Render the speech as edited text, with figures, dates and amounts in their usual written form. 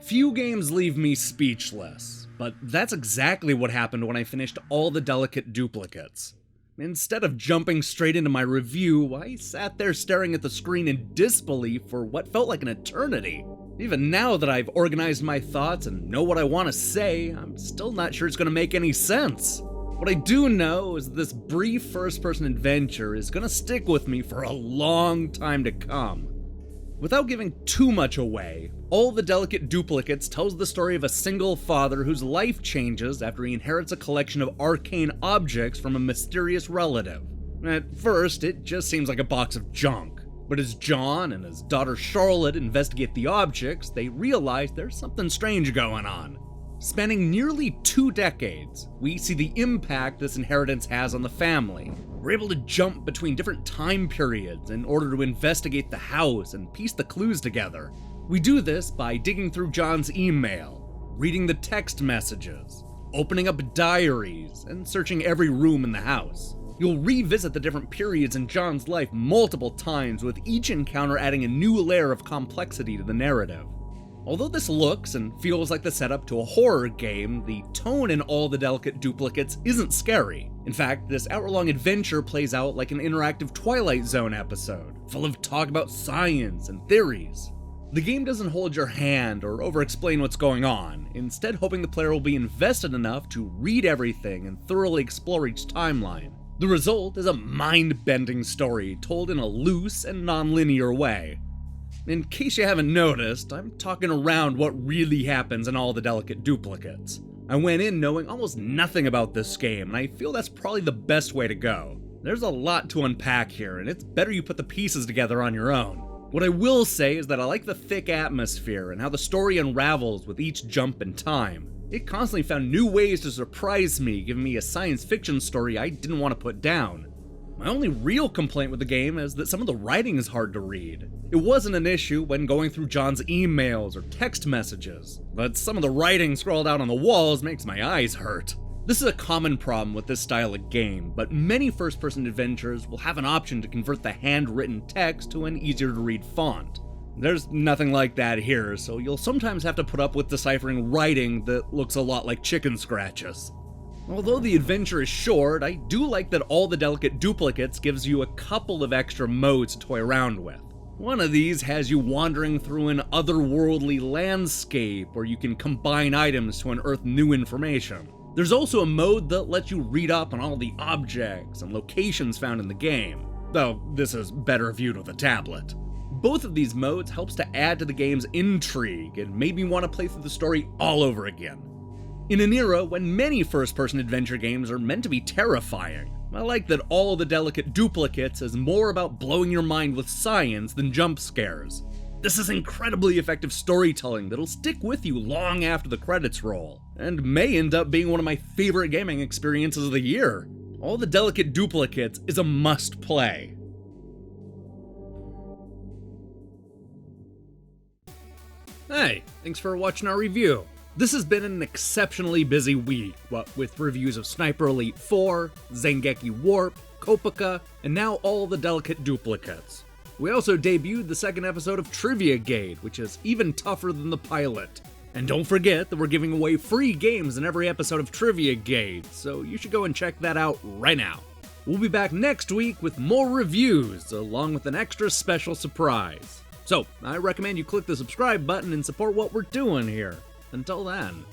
Few games leave me speechless, but that's exactly what happened when I finished all the Delicate Duplicates. Instead of jumping straight into my review, I sat there staring at the screen in disbelief for what felt like an eternity. Even now that I've organized my thoughts and know what I want to say, I'm still not sure it's going to make any sense. What I do know is that this brief first-person adventure is going to stick with me for a long time to come. Without giving too much away, All the Delicate Duplicates tells the story of a single father whose life changes after he inherits a collection of arcane objects from a mysterious relative. At first, it just seems like a box of junk. But as John and his daughter Charlotte investigate the objects, they realize there's something strange going on. Spanning nearly 2 decades, we see the impact this inheritance has on the family. We're able to jump between different time periods in order to investigate the house and piece the clues together. We do this by digging through John's email, reading the text messages, opening up diaries, and searching every room in the house. You'll revisit the different periods in John's life multiple times, with each encounter adding a new layer of complexity to the narrative. Although this looks and feels like the setup to a horror game, the tone in All the Delicate Duplicates isn't scary. In fact, this hour-long adventure plays out like an interactive Twilight Zone episode, full of talk about science and theories. The game doesn't hold your hand or over-explain what's going on, instead hoping the player will be invested enough to read everything and thoroughly explore each timeline. The result is a mind-bending story told in a loose and non-linear way. In case you haven't noticed, I'm talking around what really happens in All the Delicate Duplicates. I went in knowing almost nothing about this game, and I feel that's probably the best way to go. There's a lot to unpack here, and it's better you put the pieces together on your own. What I will say is that I like the thick atmosphere and how the story unravels with each jump in time. It constantly found new ways to surprise me, giving me a science fiction story I didn't want to put down. My only real complaint with the game is that some of the writing is hard to read. It wasn't an issue when going through John's emails or text messages, but some of the writing scrawled out on the walls makes my eyes hurt. This is a common problem with this style of game, but many first-person adventures will have an option to convert the handwritten text to an easier-to-read font. There's nothing like that here, so you'll sometimes have to put up with deciphering writing that looks a lot like chicken scratches. Although the adventure is short, I do like that All the Delicate Duplicates gives you a couple of extra modes to toy around with. One of these has you wandering through an otherworldly landscape where you can combine items to unearth new information. There's also a mode that lets you read up on all the objects and locations found in the game, though this is better viewed with a tablet. Both of these modes helps to add to the game's intrigue and made me want to play through the story all over again. In an era when many first-person adventure games are meant to be terrifying, I like that All the Delicate Duplicates is more about blowing your mind with science than jump scares. This is incredibly effective storytelling that'll stick with you long after the credits roll, and may end up being one of my favorite gaming experiences of the year. All the Delicate Duplicates is a must-play. Hey, thanks for watching our review. This has been an exceptionally busy week, what with reviews of Sniper Elite 4, Zengeki Warp, Kopaka, and now All the Delicate Duplicates. We also debuted the second episode of Trivia Gate, which is even tougher than the pilot. And don't forget that we're giving away free games in every episode of Trivia Gate, so you should go and check that out right now. We'll be back next week with more reviews, along with an extra special surprise. So, I recommend you click the subscribe button and support what we're doing here. Until then.